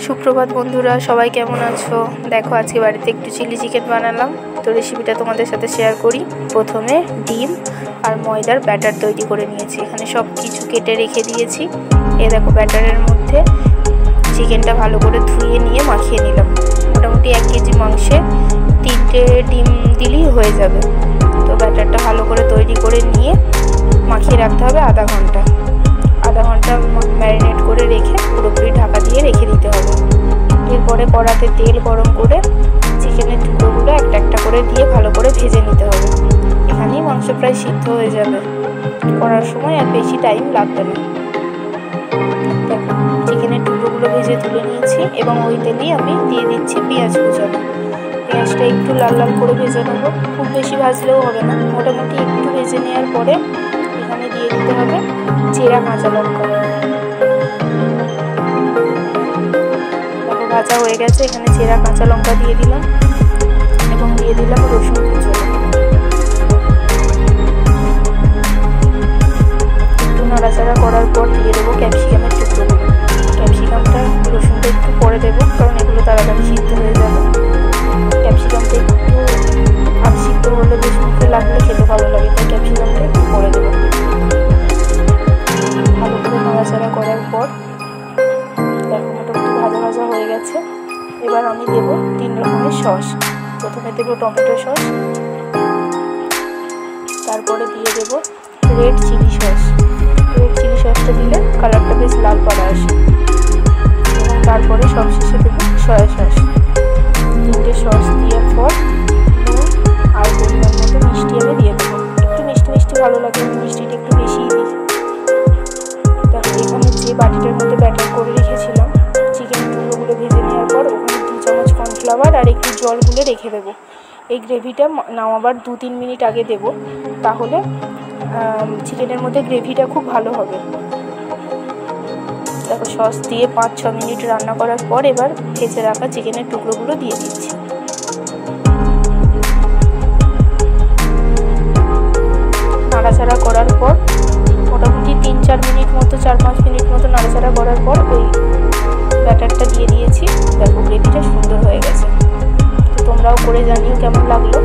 সুপ্রভাত বন্ধুরা, সবাই কেমন আছো? দেখো আজকে বাড়িতে একটু চিলি চিকেন বানালাম, তো রেসিপিটা তোমাদের সাথে শেয়ার করি। প্রথমে ডিম আর ময়দার ব্যাটার তৈরি করে নিয়েছি। এখানে সব কিছু কেটে রেখে দিয়েছি। দেখো ব্যাটারের মধ্যে চিকেনটা ভালো করে ধুয়ে নিয়ে মাখিয়ে নিলাম। মোটামুটি 1 কেজি মাংসে 3টে ডিম দিলেই হয়ে যাবে। তো ব্যাটারটা ভালো করে তৈরি করে নিয়ে মাখিয়ে রাখতে হবে আধা ঘন্টা ম্যারিনেট করে রেখে পুরোপুরি ঢাকা দিয়ে রেখে দিতে হবে। এরপরে কড়াতে তেল গরম করে চিকেনের টুকরোগুলো একটা একটা করে দিয়ে ভালো করে ভেজে নিতে হবে। এখানেই মাংস প্রায় সিদ্ধ হয়ে যাবে, করার সময় আর বেশি টাইম লাগবে না। চিকেনের টুকরোগুলো ভেজে তুলে নিয়েছি এবং ওই তেলেই আমি দিয়ে দিচ্ছি পেঁয়াজ কুচানো। পেঁয়াজটা একটু লাল লাল করে ভেজে নেবো, খুব বেশি ভাজলেও হবে না, মোটামুটি একটু ভেজে নেওয়ার পরে এখানে দিয়ে দিতে হবে চেরা কাঁচা লঙ্কা। ভাজা হয়ে গেছে, এখানে চেরা কাঁচা লঙ্কা দিয়ে দিলাম এবং দিয়ে দিলাম রসুন কুচো। একটু নাড়াচাড়া করার পর দিয়ে দেবো ক্যাপসিকামের টুকরোগুলো। ক্যাপসিকামটা রসুনটা একটু পরে দেবো, কারণ এগুলো তাড়াতাড়ি সিদ্ধ হয়ে যাবে। ক্যাপসিকামটা একটু আধ সিদ্ধ হলে বেশ মুখে লাগলে খেতে ভালো লাগে, তাই ক্যাপসিকামটা একটু পরে দেবো। ভালো করে নাড়াচাড়া করার পর দেখো মোটামুটি ভাজা ভাজা হয়ে গেছে। এবার আমি দেবো 3 রকমের সস। প্রথমে দেবো টমেটো সস, তারপরে দিয়ে দেবো red chilli sauce. Red chilli সসটা দিলে কালারটা বেশ লাল পাড়া আসে। এবং তারপরে সবশেষে দেবো সয়া সস। 3টে সস দিয়ে পর নুন আর পরিমাণ মতো মিষ্টি আমি দিয়ে দেবো। একটু মিষ্টি মিষ্টি ভালো লাগে, আমি মিষ্টিটা একটু বেশিই দিই। দেখো এখানে যে বাটিটার মধ্যে ব্যাটার করে রেখেছিলাম চিকেন টুকরোগুলো ভেজে নেওয়ার পর, ওখানে 2 চামচ কর্নফ্লাওয়ার আর একটু জল গুলে রেখে দেবো। এই গ্রেভিটা নামাবার 2-3 মিনিট আগে দেবো, তাহলে চিকেনের মধ্যে গ্রেভিটা খুব ভালো হবে। দেখো সস দিয়ে 5-6 মিনিট রান্না করার পর এবার ভেজে রাখা চিকেনের টুকরোগুলো দিয়ে দিচ্ছি। নাড়াচাড়া করার পর মোটামুটি 3-4 মিনিট মতো 4-5 মিনিট মতো নাড়াচাড়া করার পর ওই ব্যাটারটা দিয়ে দিয়েছি। দেখো গ্রেভিটা সুন্দর হয়ে গেছে। তো তোমরাও করে জানিও কেমন লাগলো।